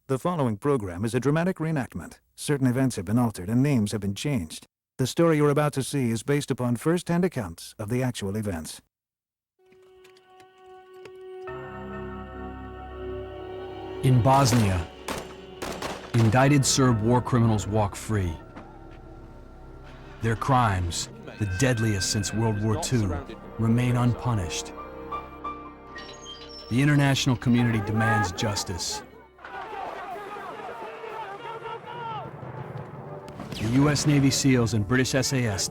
The following program is a dramatic reenactment. Certain events have been altered and names have been changed. The story you're about to see is based upon first-hand accounts of the actual events. In Bosnia, indicted Serb war criminals walk free. Their crimes, the deadliest since World War II, remain unpunished. The international community demands justice. The U.S. Navy SEALs and British SAS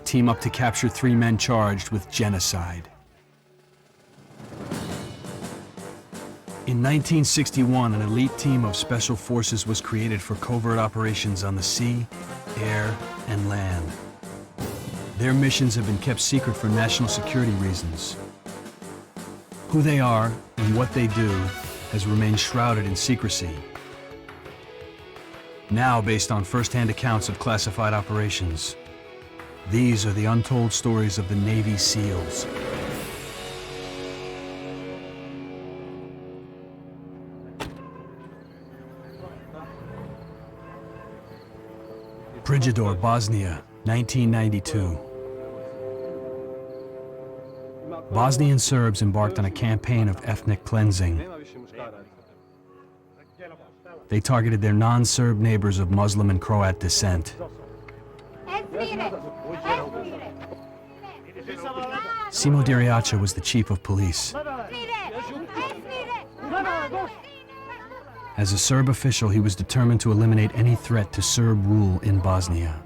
team up to capture 3 men charged with genocide. In 1961, an elite team of special forces was created for covert operations on the sea, air, and land. Their missions have been kept secret for national security reasons. Who they are and what they do has remained shrouded in secrecy. Now, based on first-hand accounts of classified operations, these are the untold stories of the Navy SEALs. Prijedor, Bosnia, 1992. Bosnian Serbs embarked on a campaign of ethnic cleansing. They targeted their non-Serb neighbors of Muslim and Croat descent. Simo Diriacha was the chief of police. As a Serb official, he was determined to eliminate any threat to Serb rule in Bosnia.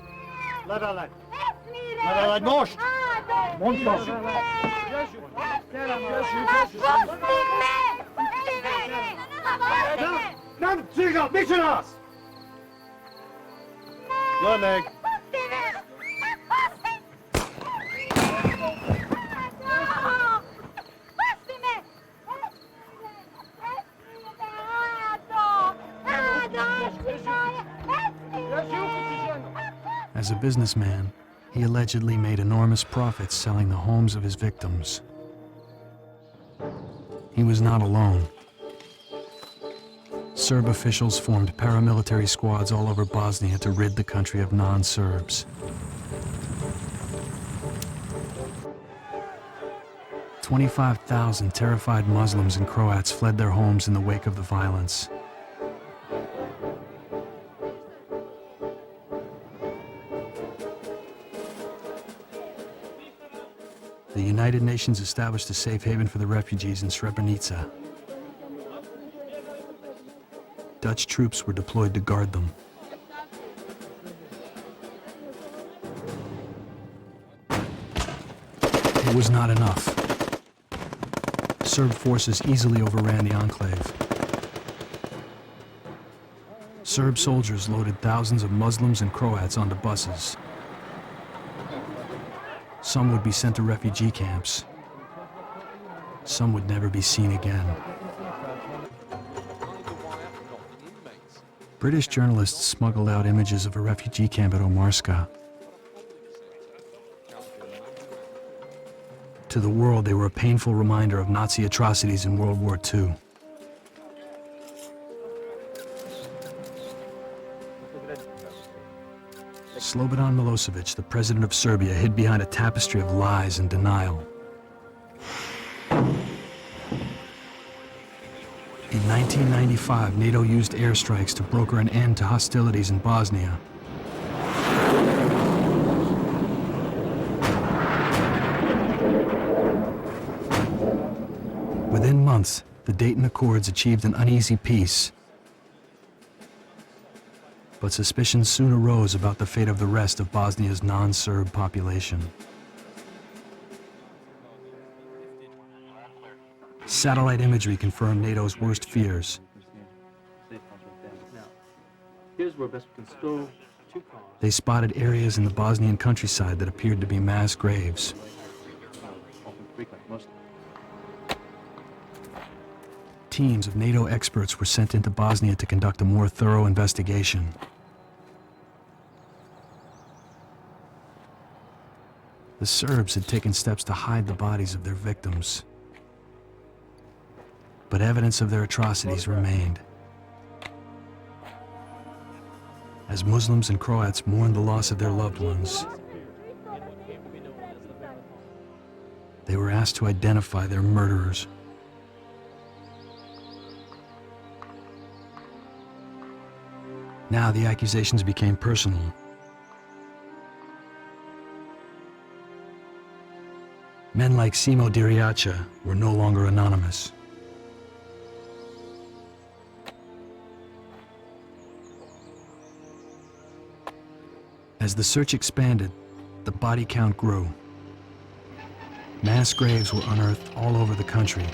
As a businessman, he allegedly made enormous profits selling the homes of his victims. He was not alone. Serb officials formed paramilitary squads all over Bosnia to rid the country of non-Serbs. 25,000 terrified Muslims and Croats fled their homes in the wake of the violence. The United Nations established a safe haven for the refugees in Srebrenica. Dutch troops were deployed to guard them. It was not enough. Serb forces easily overran the enclave. Serb soldiers loaded thousands of Muslims and Croats onto buses. Some would be sent to refugee camps. Some would never be seen again. British journalists smuggled out images of a refugee camp at Omarska. To the world, they were a painful reminder of Nazi atrocities in World War II. Slobodan Milosevic, the president of Serbia, hid behind a tapestry of lies and denial. In 1995, NATO used airstrikes to broker an end to hostilities in Bosnia. Within months, the Dayton Accords achieved an uneasy peace. But suspicions soon arose about the fate of the rest of Bosnia's non-Serb population. Satellite imagery confirmed NATO's worst fears. They spotted areas in the Bosnian countryside that appeared to be mass graves. Teams of NATO experts were sent into Bosnia to conduct a more thorough investigation. The Serbs had taken steps to hide the bodies of their victims. But evidence of their atrocities remained. As Muslims and Croats mourned the loss of their loved ones, they were asked to identify their murderers. Now the accusations became personal. Men like Simo Diriacha were no longer anonymous. As the search expanded, the body count grew. Mass graves were unearthed all over the country.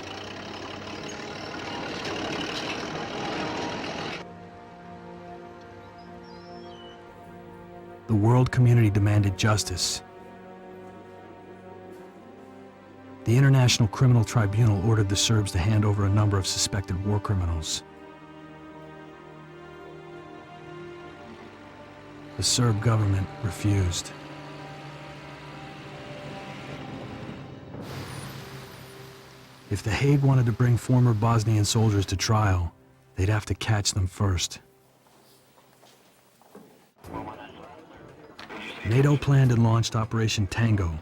The world community demanded justice. The International Criminal Tribunal ordered the Serbs to hand over a number of suspected war criminals. The Serb government refused. If The Hague wanted to bring former Bosnian soldiers to trial, they'd have to catch them first. NATO planned and launched Operation Tango.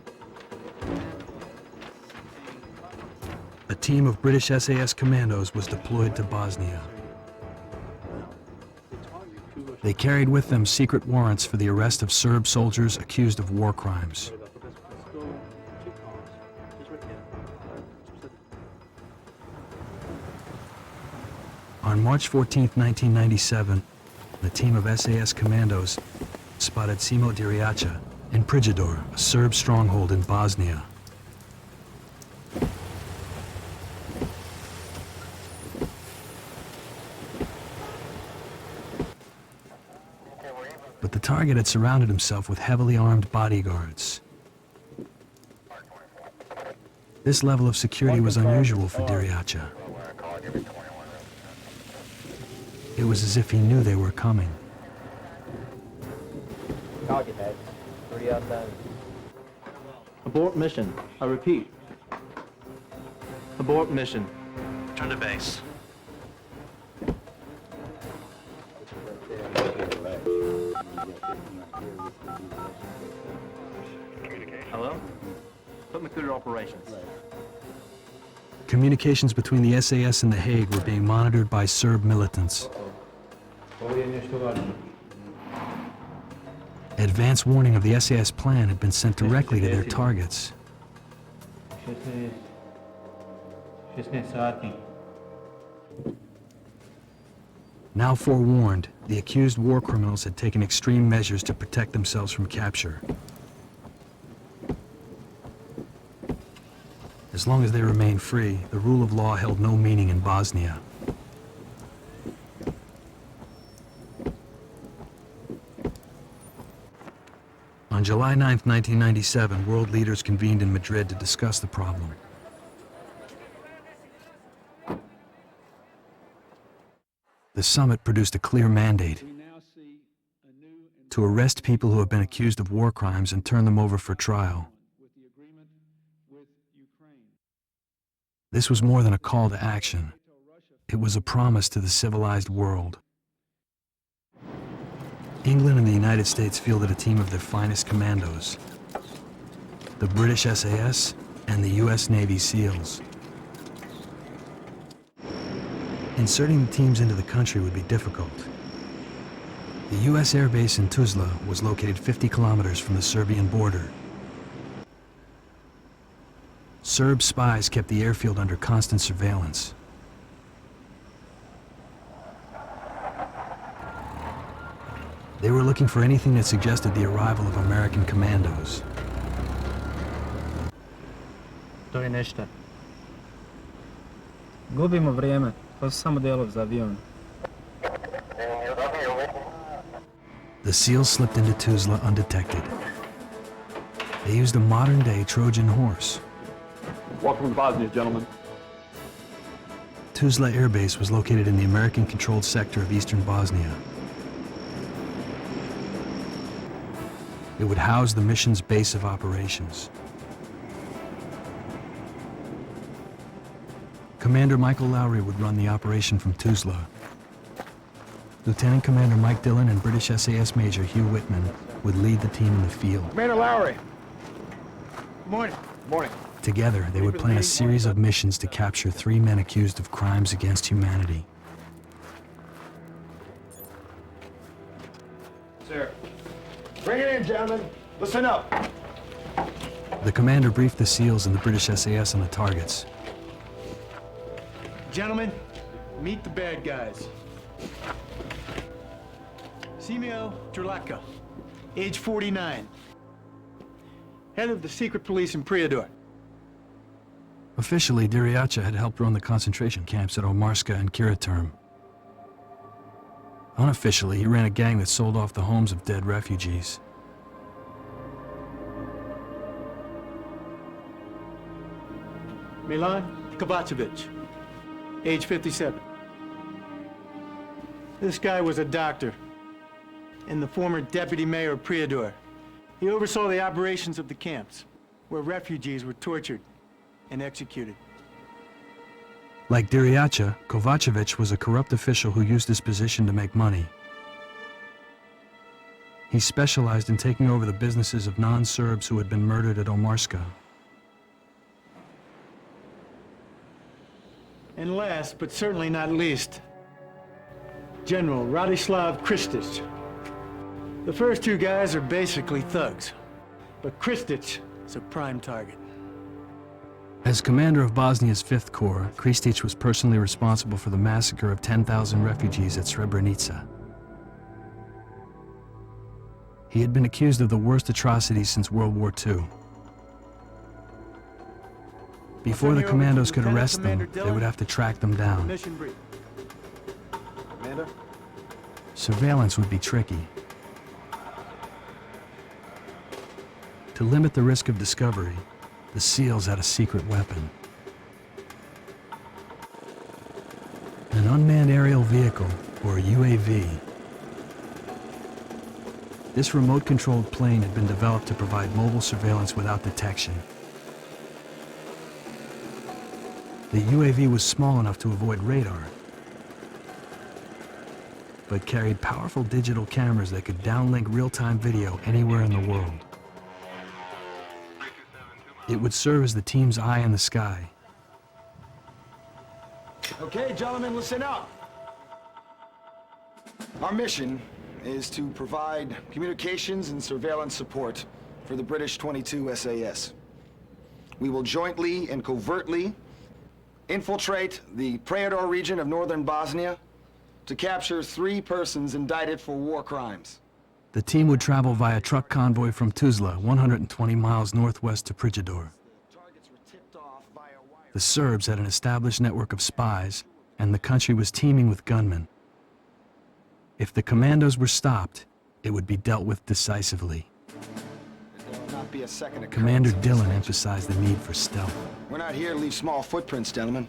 A team of British SAS commandos was deployed to Bosnia. They carried with them secret warrants for the arrest of Serb soldiers accused of war crimes. On March 14, 1997, the team of SAS commandos spotted Simo Diriacha in Prijedor, a Serb stronghold in Bosnia. But the target had surrounded himself with heavily armed bodyguards. This level of security was unusual for Diriacha. It was as if he knew they were coming. Target heads. 3 outside. Abort mission. I repeat. Abort mission. Turn to base. Hello? Put me through operations. Communications between the SAS and The Hague were being monitored by Serb militants. Advance warning of the SAS plan had been sent directly to their targets. Now forewarned, the accused war criminals had taken extreme measures to protect themselves from capture. As long as they remained free, the rule of law held no meaning in Bosnia. On July 9, 1997, world leaders convened in Madrid to discuss the problem. The summit produced a clear mandate to arrest people who have been accused of war crimes and turn them over for trial. This was more than a call to action. It was a promise to the civilized world. England and the United States fielded a team of their finest commandos, the British SAS and the US Navy SEALs. Inserting the teams into the country would be difficult. The US Air Base in Tuzla was located 50 kilometers from the Serbian border. Serb spies kept the airfield under constant surveillance. They were looking for anything that suggested the arrival of American commandos. To je ništa. Gubimo vrijeme, to su samo delovi za avion. The SEALs slipped into Tuzla undetected. They used a modern-day Trojan horse. Welcome to Bosnia, gentlemen. Tuzla Air Base was located in the American-controlled sector of eastern Bosnia. It would house the mission's base of operations. Commander Michael Lowry would run the operation from Tuzla. Lieutenant Commander Mike Dillon and British SAS Major Hugh Whitman would lead the team in the field. Commander Lowry. Morning. Morning. Together, they would plan a series of missions to capture 3 men accused of crimes against humanity. Sir. Bring it in, gentlemen. Listen up. The commander briefed the SEALs and the British SAS on the targets. Gentlemen, meet the bad guys. Simeo Drlaka, age 49. Head of the secret police in Prijedor. Officially, Diriacha had helped run the concentration camps at Omarska and Kiraturm. Unofficially, he ran a gang that sold off the homes of dead refugees. Milan Kovacevic, age 57. This guy was a doctor and the former deputy mayor of Prijedor. He oversaw the operations of the camps, where refugees were tortured and executed. Like Diriacha, Kovacevic was a corrupt official who used his position to make money. He specialized in taking over the businesses of non-Serbs who had been murdered at Omarska. And last, but certainly not least, General Radislav Kristic. The first 2 guys are basically thugs, but Kristic is a prime target. As commander of Bosnia's 5th Corps, Kristic was personally responsible for the massacre of 10,000 refugees at Srebrenica. He had been accused of the worst atrocities since World War II. Before the commandos could arrest them, they would have to track them down. Mission brief. Commander? Surveillance would be tricky. To limit the risk of discovery, the SEALs had a secret weapon. An unmanned aerial vehicle, or a UAV. This remote-controlled plane had been developed to provide mobile surveillance without detection. The UAV was small enough to avoid radar, but carried powerful digital cameras that could downlink real-time video anywhere in the world. It would serve as the team's eye in the sky. Okay, gentlemen, listen up. Our mission is to provide communications and surveillance support for the British 22 SAS. We will jointly and covertly infiltrate the Prijedor region of northern Bosnia to capture 3 persons indicted for war crimes. The team would travel via truck convoy from Tuzla, 120 miles northwest to Prijedor. The Serbs had an established network of spies, and the country was teeming with gunmen. If the commandos were stopped, it would be dealt with decisively. There will not be a second Commander occurrence of this Dillon nature. emphasized the need for stealth. We're not here to leave small footprints, gentlemen.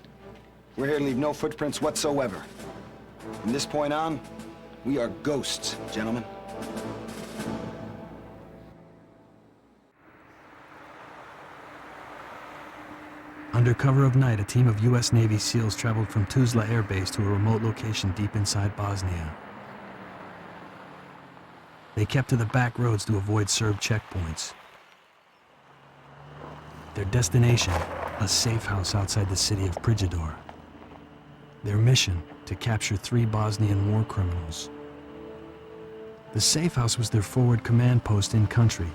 We're here to leave no footprints whatsoever. From this point on, we are ghosts, gentlemen. Under cover of night, a team of U.S. Navy SEALs traveled from Tuzla Air Base to a remote location deep inside Bosnia. They kept to the back roads to avoid Serb checkpoints. Their destination, a safe house outside the city of Prijedor. Their mission, to capture 3 Bosnian war criminals. The safe house was their forward command post in country.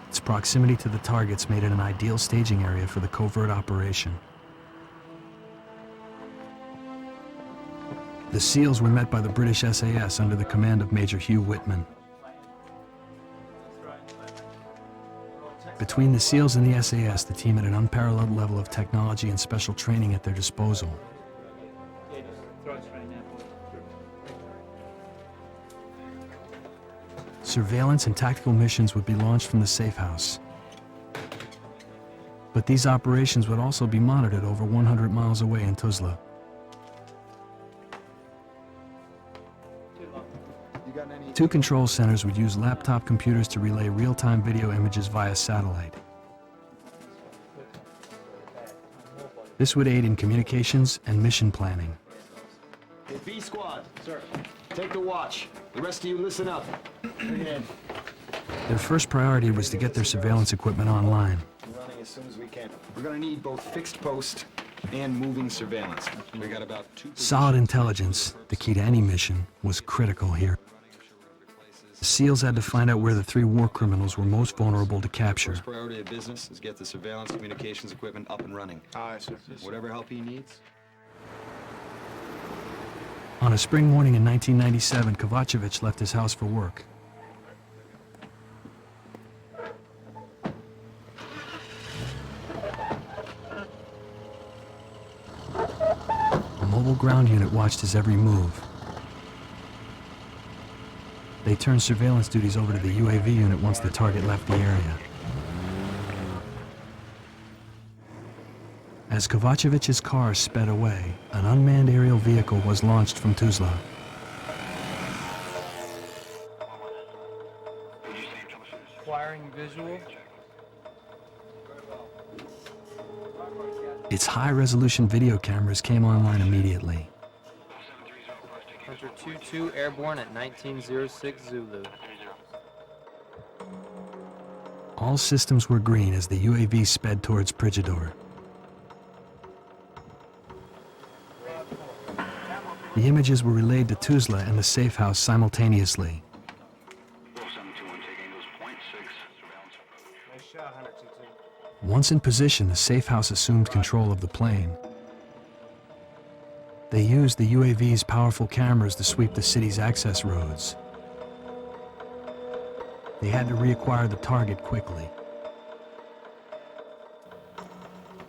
Its proximity to the targets made it an ideal staging area for the covert operation. The SEALs were met by the British SAS under the command of Major Hugh Whitman. Between the SEALs and the SAS, the team had an unparalleled level of technology and special training at their disposal. Surveillance and tactical missions would be launched from the safe house. But these operations would also be monitored over 100 miles away in Tuzla. Two control centers would use laptop computers to relay real-time video images via satellite. This would aid in communications and mission planning. Hey, B squad. Sir. Take the watch. The rest of you listen up. Their first priority was to get their surveillance equipment online. Running as soon as we can. We're gonna need both fixed post and moving surveillance. We got about 2. Solid intelligence, the key to any mission, was critical here. The SEALs had to find out where the 3 war criminals were most vulnerable to capture. First priority of business is get the surveillance communications equipment up and running. Aye, sir. Whatever help he needs. On a spring morning in 1997, Kovacevic left his house for work. A mobile ground unit watched his every move. They turned surveillance duties over to the UAV unit once the target left the area. As Kovacevic's car sped away, an unmanned aerial vehicle was launched from Tuzla. Acquiring visual. Its high-resolution video cameras came online immediately. Hunter 2-2 airborne at 1906 Zulu. All systems were green as the UAV sped towards Prigidor. The images were relayed to Tuzla and the safe house simultaneously. Once in position, the safe house assumed control of the plane. They used the UAV's powerful cameras to sweep the city's access roads. They had to reacquire the target quickly.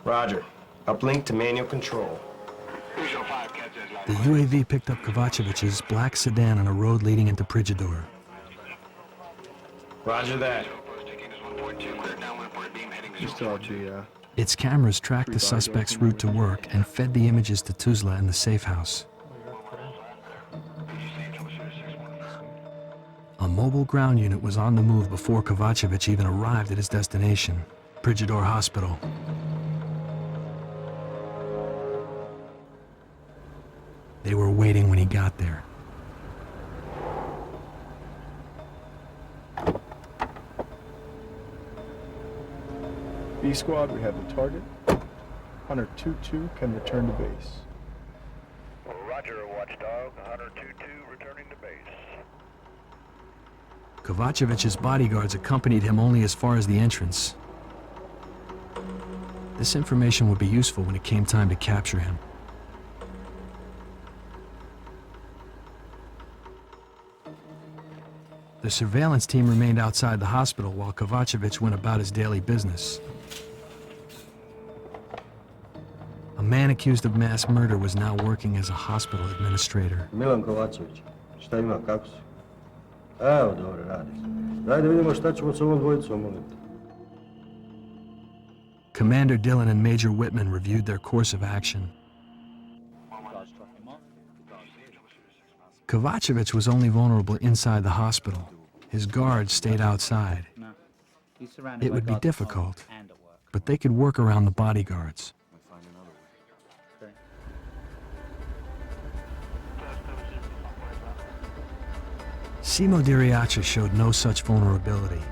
Roger. Uplink to manual control. The UAV picked up Kovacevic's black sedan on a road leading into Prigidor. Roger that. Its cameras tracked the suspect's route to work and fed the images to Tuzla and the safe house. A mobile ground unit was on the move before Kovacevic even arrived at his destination, Prigidor Hospital. They were waiting when he got there. B squad, we have the target. Hunter 2-2 can return to base. Roger, Watchdog. Hunter 2-2 returning to base. Kovacevic's bodyguards accompanied him only as far as the entrance. This information would be useful when it came time to capture him. The surveillance team remained outside the hospital while Kovacevic went about his daily business. A man accused of mass murder was now working as a hospital administrator. Milan Kovacević, šta ima, kako si? Evo, dobro, radi. Daj da vidimo šta ćemo s ovom dvojicom, molim te. Commander Dillon and Major Whitman reviewed their course of action. Kovacevic was only vulnerable inside the hospital. His guards stayed outside. It would be difficult, but they could work around the bodyguards. Simo Diriacha showed no such vulnerability.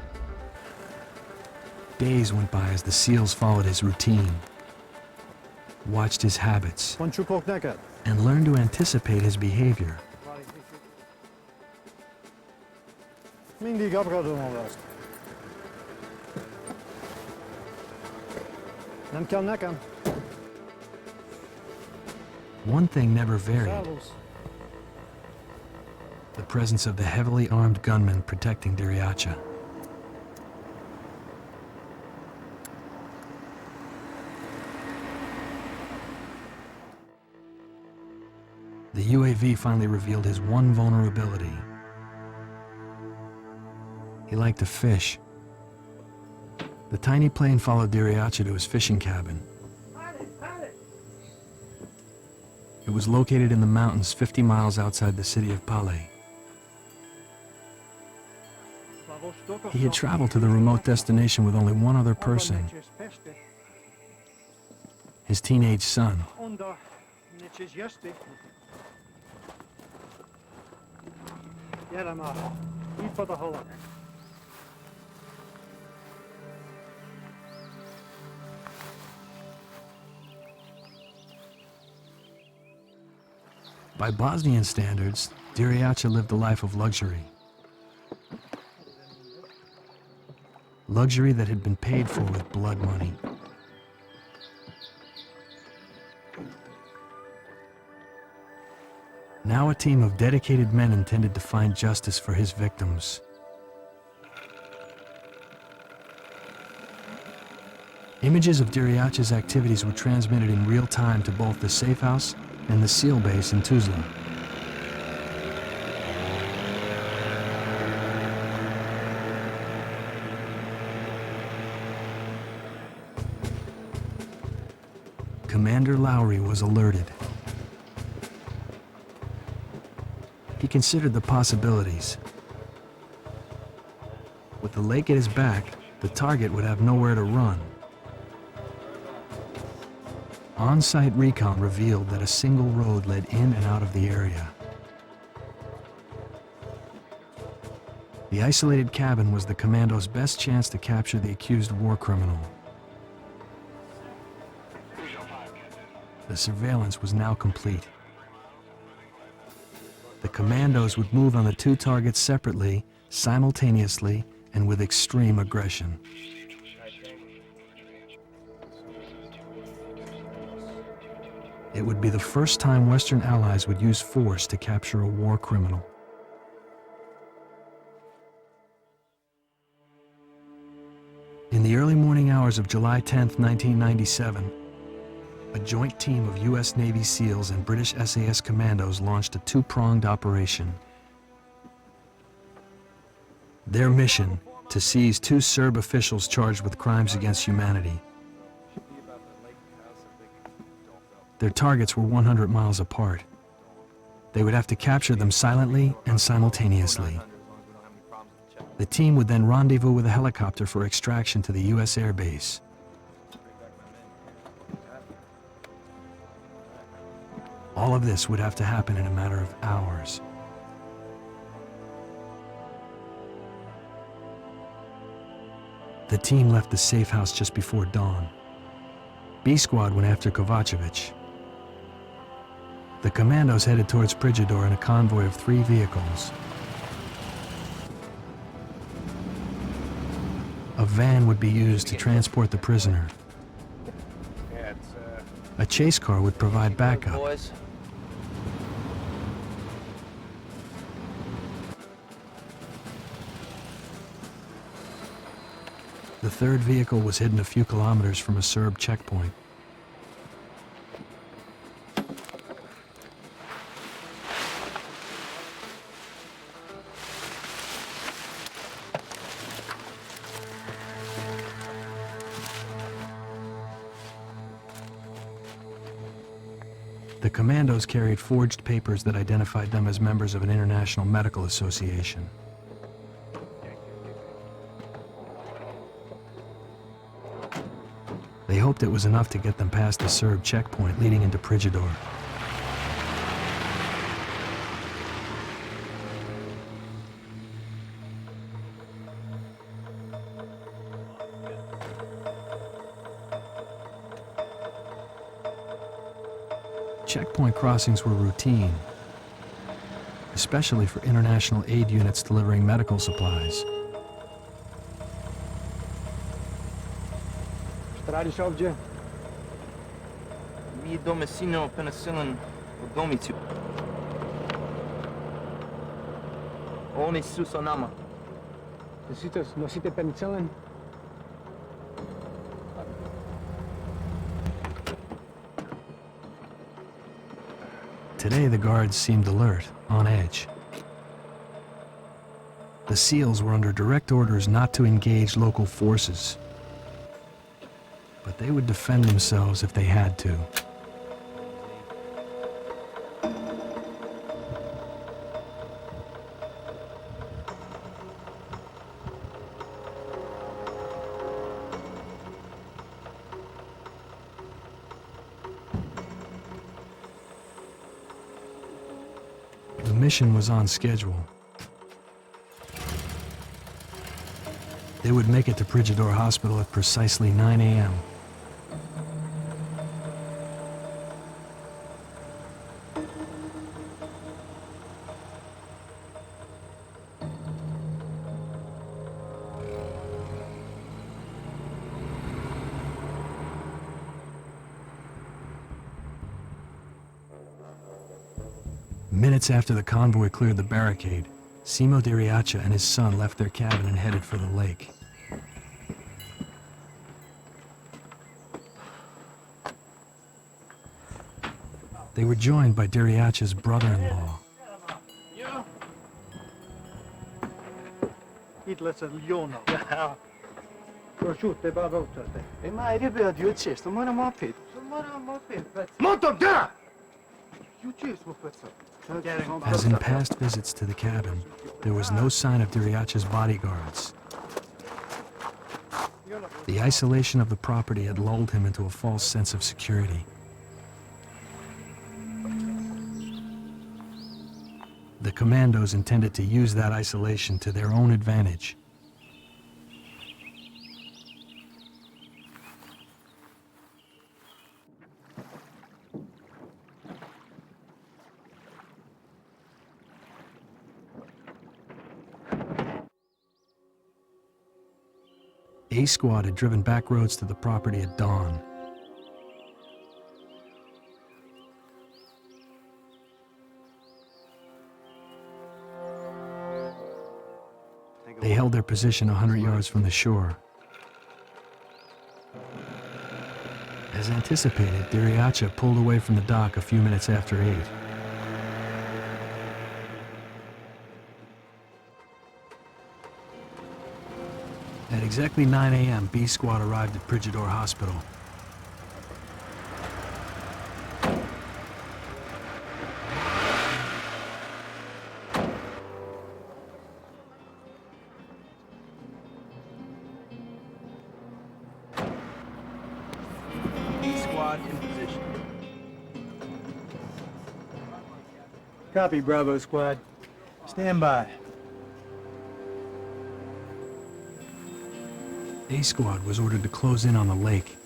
Days went by as the SEALs followed his routine, watched his habits, and learned to anticipate his behavior. One thing never varied: the presence of the heavily armed gunmen protecting Diriacha. The UAV finally revealed his one vulnerability. He liked to fish. The tiny plane followed Diriacha to his fishing cabin. It was located in the mountains 50 miles outside the city of Pale. He had traveled to the remote destination with only one other person, his teenage son. Get him up. Eat for the hole. By Bosnian standards, Diriacha lived a life of luxury. Luxury that had been paid for with blood money. Now a team of dedicated men intended to find justice for his victims. Images of Diriacha's activities were transmitted in real time to both the safe house and the SEAL base in Tuzla. Commander Lowry was alerted. He considered the possibilities. With the lake at his back, the target would have nowhere to run. On-site recon revealed that a single road led in and out of the area. The isolated cabin was the commando's best chance to capture the accused war criminal. The surveillance was now complete. The commandos would move on the two targets separately, simultaneously, and with extreme aggression. It would be the first time Western allies would use force to capture a war criminal. In the early morning hours of July 10, 1997, a joint team of U.S. Navy SEALs and British SAS commandos launched a two-pronged operation. Their mission, to seize two Serb officials charged with crimes against humanity. Their targets were 100 miles apart. They would have to capture them silently and simultaneously. The team would then rendezvous with a helicopter for extraction to the U.S. Air Base. All of this would have to happen in a matter of hours. The team left the safe house just before dawn. B Squad went after Kovacevic. The commandos headed towards Prijedor in a convoy of 3 vehicles. A van would be used to transport the prisoner. A chase car would provide backup. The third vehicle was hidden a few kilometers from a Serb checkpoint. The commandos carried forged papers that identified them as members of an international medical association. They hoped it was enough to get them past the Serb checkpoint leading into Prijedor. Checkpoint crossings were routine, especially for international aid units delivering medical supplies. Radiš ovdje? Mi donosimo penicillin u domicu. Oni su sa nama. Nosite penicillin? Today, the guards seemed alert, on edge. The SEALs were under direct orders not to engage local forces, but they would defend themselves if they had to. The mission was on schedule. They would make it to Prijedor Hospital at precisely 9 a.m. Minutes after the convoy cleared the barricade, Simo Diriacha and his son left their cabin and headed for the lake. They were joined by Diriacha's brother-in-law. As in past visits to the cabin, there was no sign of Diriacha's bodyguards. The isolation of the property had lulled him into a false sense of security. The commandos intended to use that isolation to their own advantage. A Squad had driven back roads to the property at dawn. They held their position 100 yards from the shore. As anticipated, Diriacha pulled away from the dock a few minutes after 8. At exactly 9 a.m., B Squad arrived at Prijedor Hospital. B Squad in position. Copy, Bravo Squad. Stand by. A Squad was ordered to close in on the lake.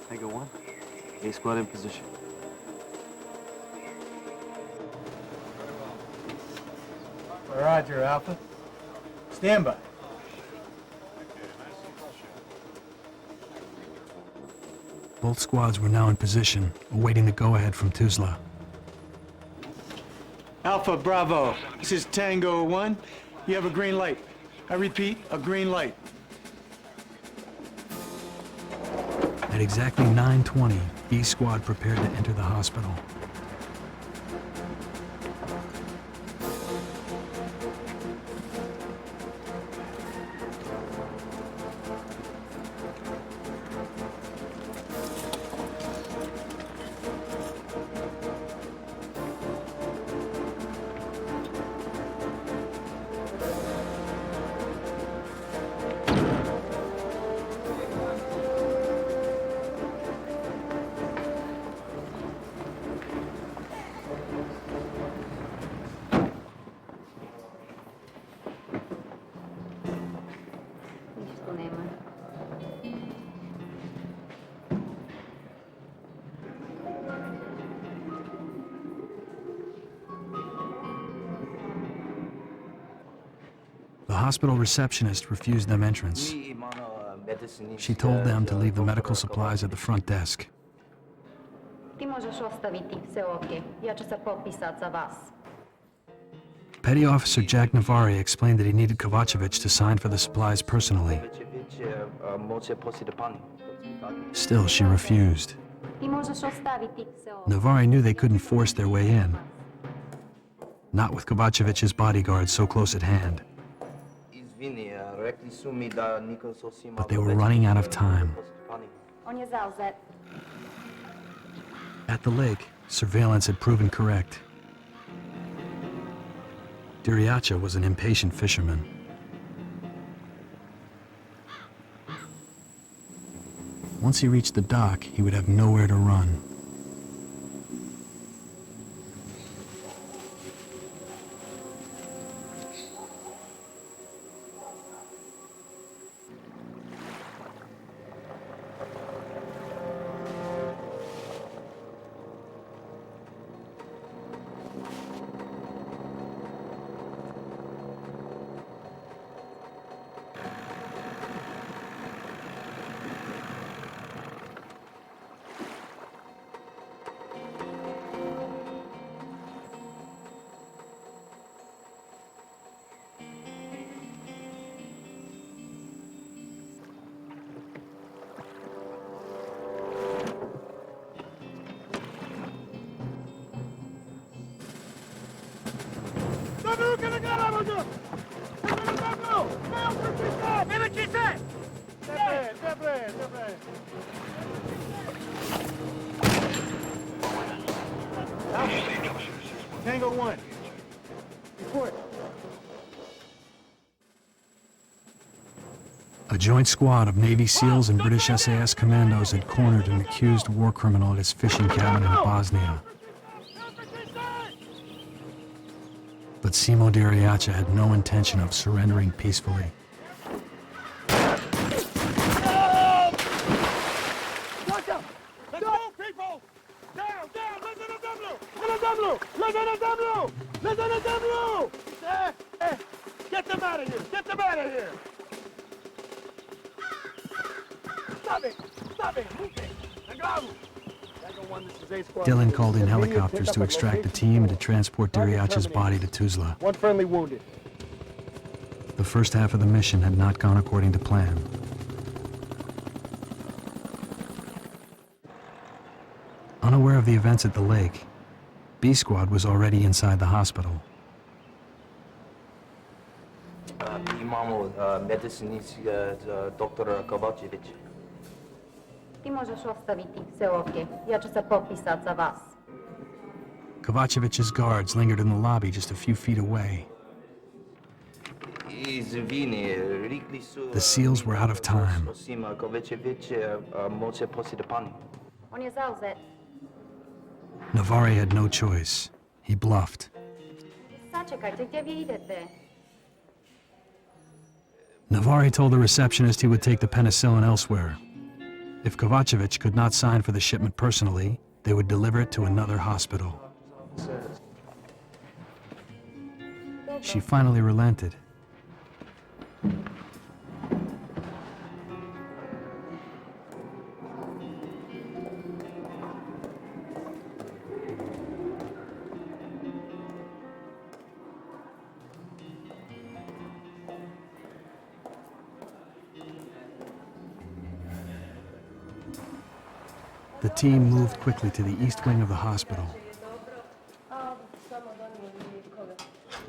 Tango 1, A Squad in position. Roger, Alpha. Stand by. Both squads were now in position, awaiting the go-ahead from Tuzla. Alpha Bravo, this is Tango 1. You have a green light. I repeat, a green light. At exactly 9:20, B Squad prepared to enter the hospital. The hospital receptionist refused them entrance. She told them to leave the medical supplies at the front desk. Petty Officer Jack Navari explained that he needed Kovacevic to sign for the supplies personally. Still, she refused. Navari knew they couldn't force their way in. Not with Kovacevic's bodyguards so close at hand. But they were running out of time. At the lake, surveillance had proven correct. Diriacha was an impatient fisherman. Once he reached the dock, he would have nowhere to run. Tango 1. Report. A joint squad of Navy SEALs and British SAS commandos had cornered an accused war criminal at his fishing cabin in Bosnia. But Simo Diriacha had no intention of surrendering peacefully. Get them out of here! Get them out of here! Stop it! Stop it! Move it! Dylan called in helicopters to extract the team and to transport Diriacha's body to Tuzla. One friendly wounded. The first half of the mission had not gone according to plan. Unaware of the events at the lake, B Squad was already inside the hospital. Imamo medicinski doktora Kovačević. Ti možeš ostaviti, sve okej. Ja ću se popisat za vas. Kovacevic's guards lingered in the lobby just a few feet away. The SEALs were out of time. On je zauzet. Navari had no choice. He bluffed. Sačekajte, gdje vi idete? Navari told the receptionist he would take the penicillin elsewhere. If Kovacevic could not sign for the shipment personally, they would deliver it to another hospital. She finally relented. The team moved quickly to the east wing of the hospital.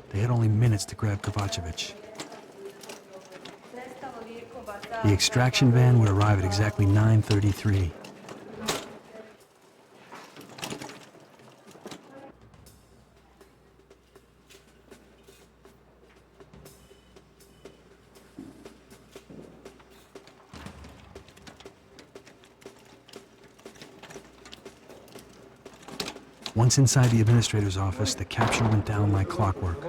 They had only minutes to grab Kovacevic. The extraction van would arrive at exactly 9:33. Once inside the administrator's office, the capture went down like clockwork.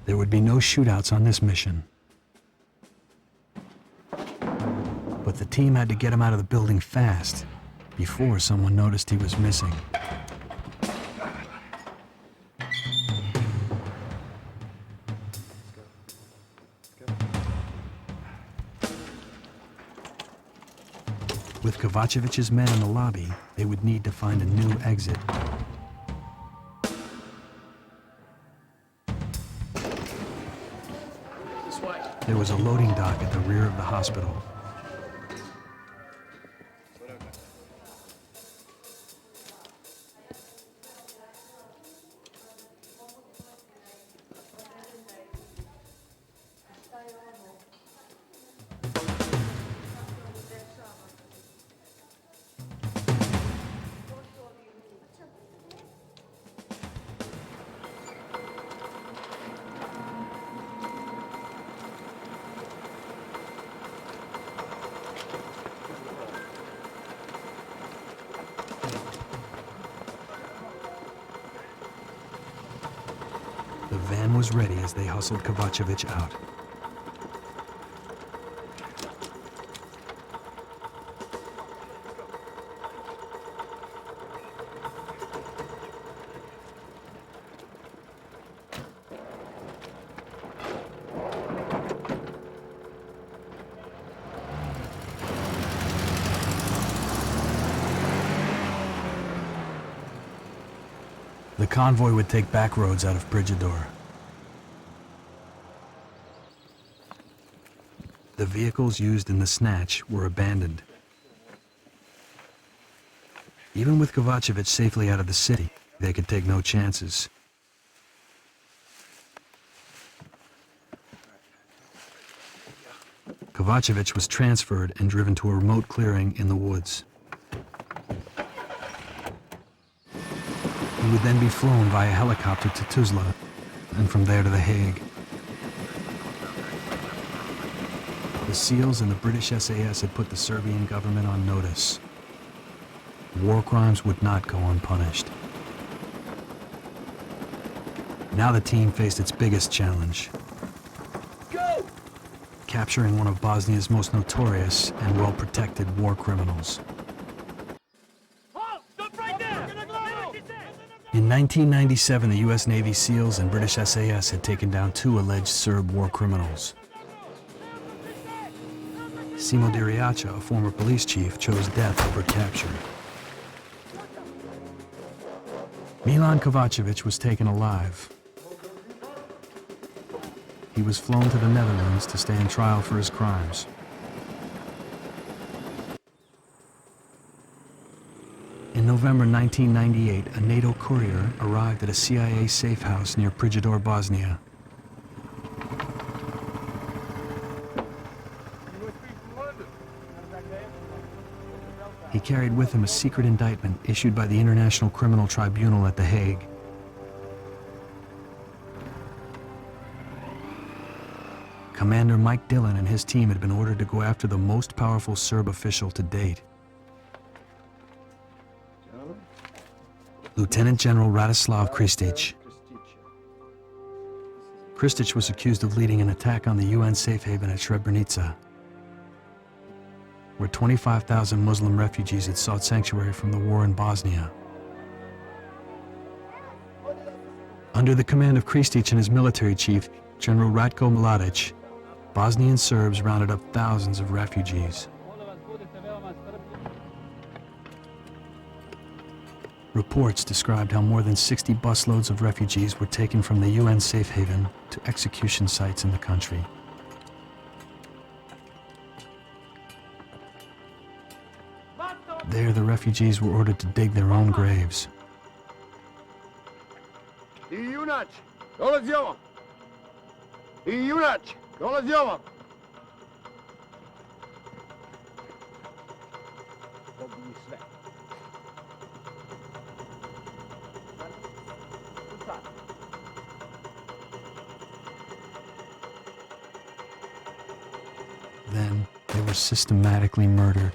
There would be no shootouts on this mission. But the team had to get him out of the building fast, before someone noticed he was missing. With Kovacevic's men in the lobby, they would need to find a new exit. there was a loading dock at the rear of the hospital. The van was ready as they hustled Kovacevic out. The convoy would take back roads out of Bridgedor. The vehicles used in the snatch were abandoned. Even with Kovacevic safely out of the city, they could take no chances. Kovacevic was transferred and driven to a remote clearing in the woods. He would then be flown via helicopter to Tuzla, and from there to The Hague. The SEALs and the British SAS had put the Serbian government on notice. War crimes would not go unpunished. Now the team faced its biggest challenge. Go! Capturing one of Bosnia's most notorious and well-protected war criminals. In 1997, the U.S. Navy SEALs and British SAS had taken down 2 alleged Serb war criminals. Simo Diriacha, a former police chief, chose death over capture. Milan Kovacevic was taken alive. He was flown to the Netherlands to stand trial for his crimes. In November 1998, a NATO courier arrived at a CIA safe house near Bridgedor, Bosnia. He carried with him a secret indictment issued by the International Criminal Tribunal at The Hague. Commander Mike Dillon and his team had been ordered to go after the most powerful Serb official to date. Lieutenant General Radislav Kristic. Kristic was accused of leading an attack on the UN safe haven at Srebrenica, where 25,000 Muslim refugees had sought sanctuary from the war in Bosnia. Under the command of Kristic and his military chief, General Ratko Mladic, Bosnian Serbs rounded up thousands of refugees. Reports described how more than 60 busloads of refugees were taken from the UN safe haven to execution sites in the country. There, the refugees were ordered to dig their own graves. Then they were systematically murdered.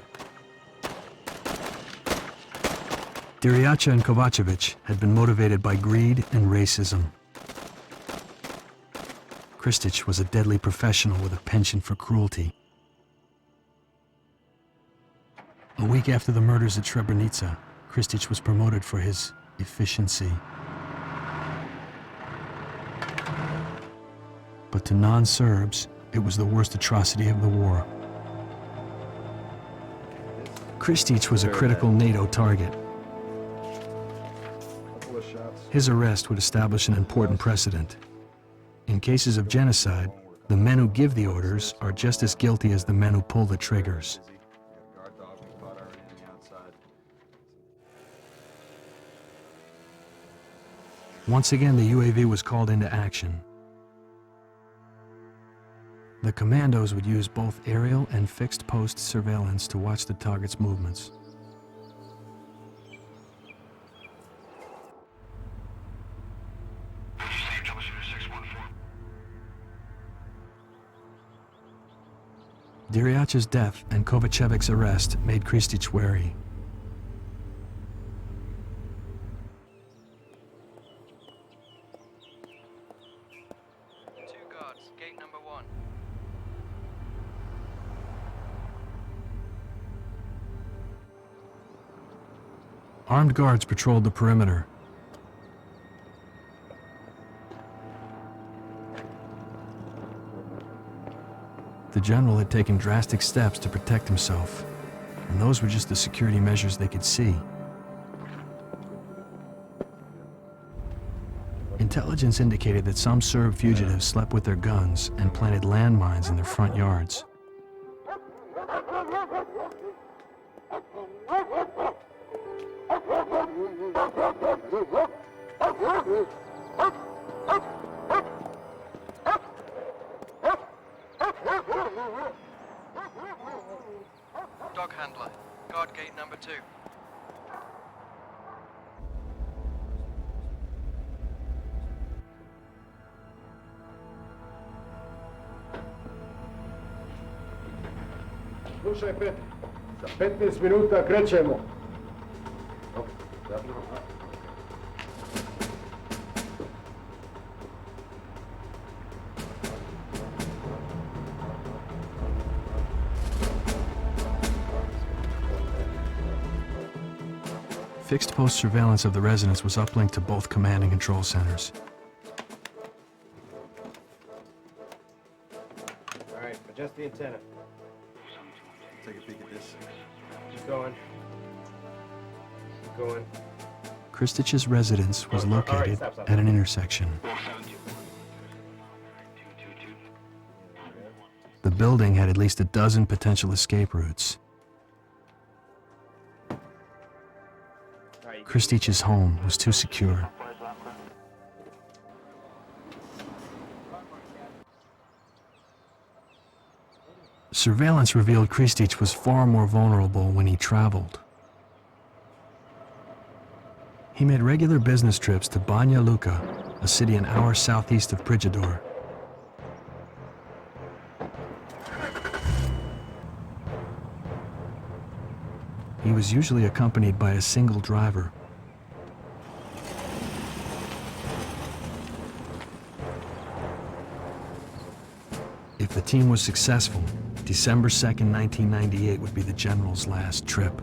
Diriacha and Kovacevic had been motivated by greed and racism. Kristic was a deadly professional with a penchant for cruelty. A week after the murders at Srebrenica, Kristic was promoted for his efficiency. But to non-Serbs, it was the worst atrocity of the war. Kristic was a critical NATO target. His arrest would establish an important precedent. In cases of genocide, The men who give the orders are just as guilty as the men who pull the triggers. Once again, the UAV was called into action. The commandos would use both aerial and fixed post surveillance to watch the target's movements. Diriacha's death and Kovacevic's arrest made Kristic wary. Gate number 1. Armed guards patrolled the perimeter. The general had taken drastic steps to protect himself, and those were just the security measures they could see. Intelligence indicated that some Serb fugitives slept with their guns and planted landmines in their front yards. Dog handler, guard gate number 2. Slušaj, Petar, za 15 minuta krećemo. Fixed post surveillance of the residence was uplinked to both command and control centers. All right, adjust the antenna. Take a peek at this. Keep going. Keep going. Kristic's residence was located at an intersection. The building had at least a dozen potential escape routes. Kristic's home was too secure. Surveillance revealed Kristic was far more vulnerable when he traveled. He made regular business trips to Banja Luka, a city an hour southeast of Prijedor. He was usually accompanied by a single driver. If the team was successful, December 2nd, 1998 would be the general's last trip.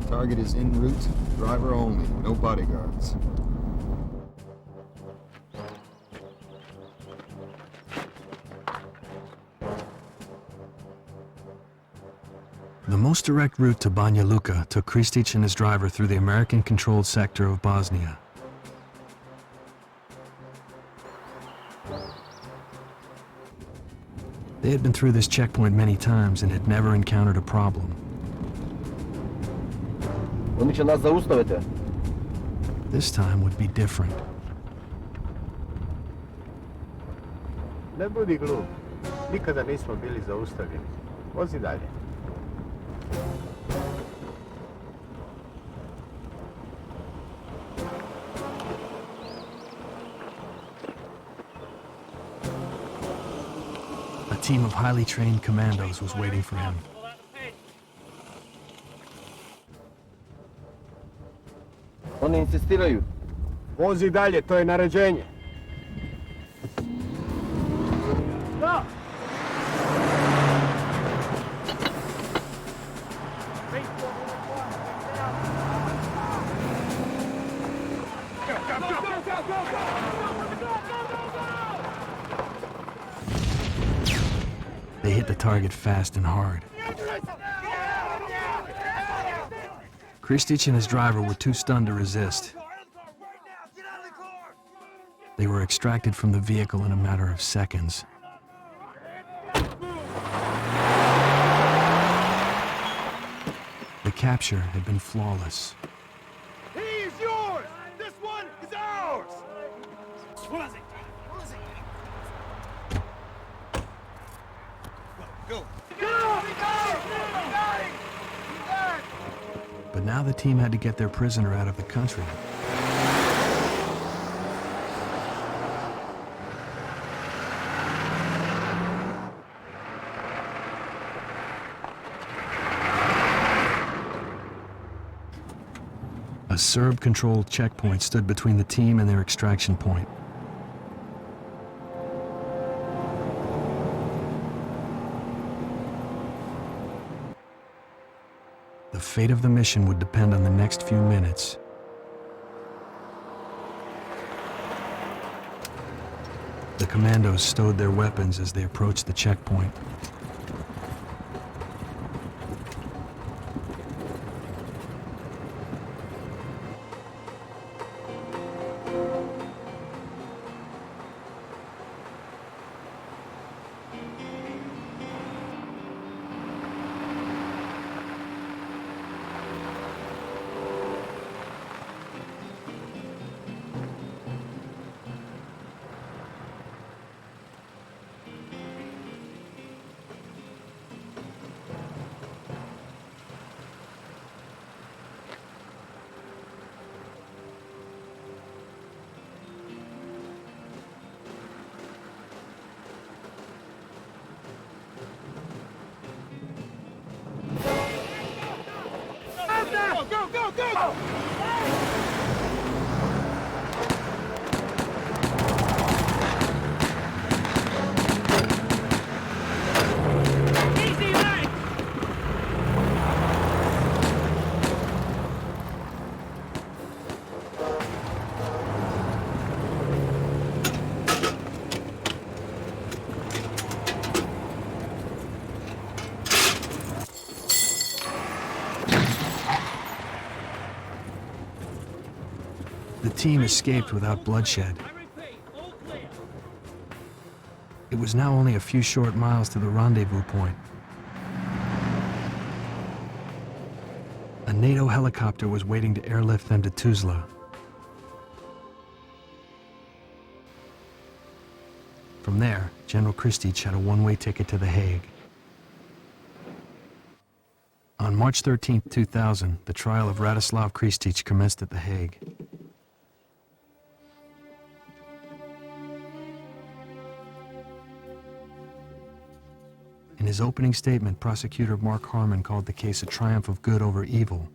Target is en route, driver only, no bodyguards. The most direct route to Banja Luka took Kristic and his driver through the American-controlled sector of Bosnia. They had been through this checkpoint many times and had never encountered a problem. Oni će nas zaustaviti. This time would be different. Ne budi glup. Nikada nismo bili zaustavljeni. Vozi dalje. A team of highly trained commandos was waiting for him. Oni insistiraju. Vozi dalje, to je naređenje. Da! the target fast and hard. Kristic and his driver were too stunned to resist. They were extracted from the vehicle in a matter of seconds. The capture had been flawless. He's yours! This one is ours! Go! But now the team had to get their prisoner out of the country. A Serb-controlled checkpoint stood between the team and their extraction point. The fate of the mission would depend on the next few minutes. The commandos stowed their weapons as they approached the checkpoint. The team escaped without bloodshed. It was now only a few short miles to the rendezvous point. A NATO helicopter was waiting to airlift them to Tuzla. From there, General Kristic had a one-way ticket to The Hague. On March 13, 2000, the trial of Radislav Kristic commenced at The Hague. In his opening statement, prosecutor Mark Harmon called the case a triumph of good over evil.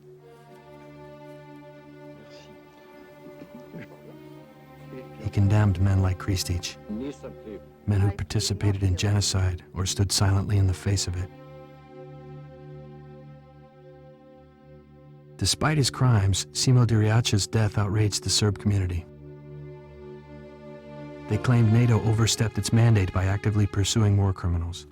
He condemned men like Kristic, men who participated in genocide or stood silently in the face of it. Despite his crimes, Simo Diriacha's death outraged the Serb community. They claimed NATO overstepped its mandate by actively pursuing war criminals.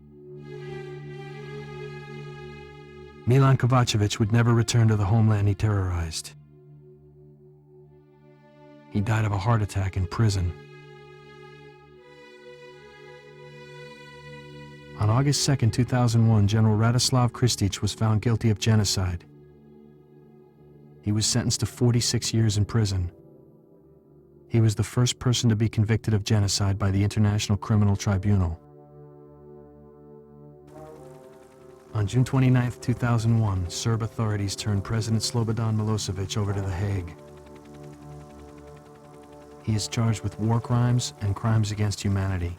Milan Kovacevic would never return to the homeland he terrorized. He died of a heart attack in prison. On August 2, 2001, General Radislav Kristic was found guilty of genocide. He was sentenced to 46 years in prison. He was the first person to be convicted of genocide by the International Criminal Tribunal. On June 29, 2001, Serb authorities turned President Slobodan Milosevic over to The Hague. He is charged with war crimes and crimes against humanity.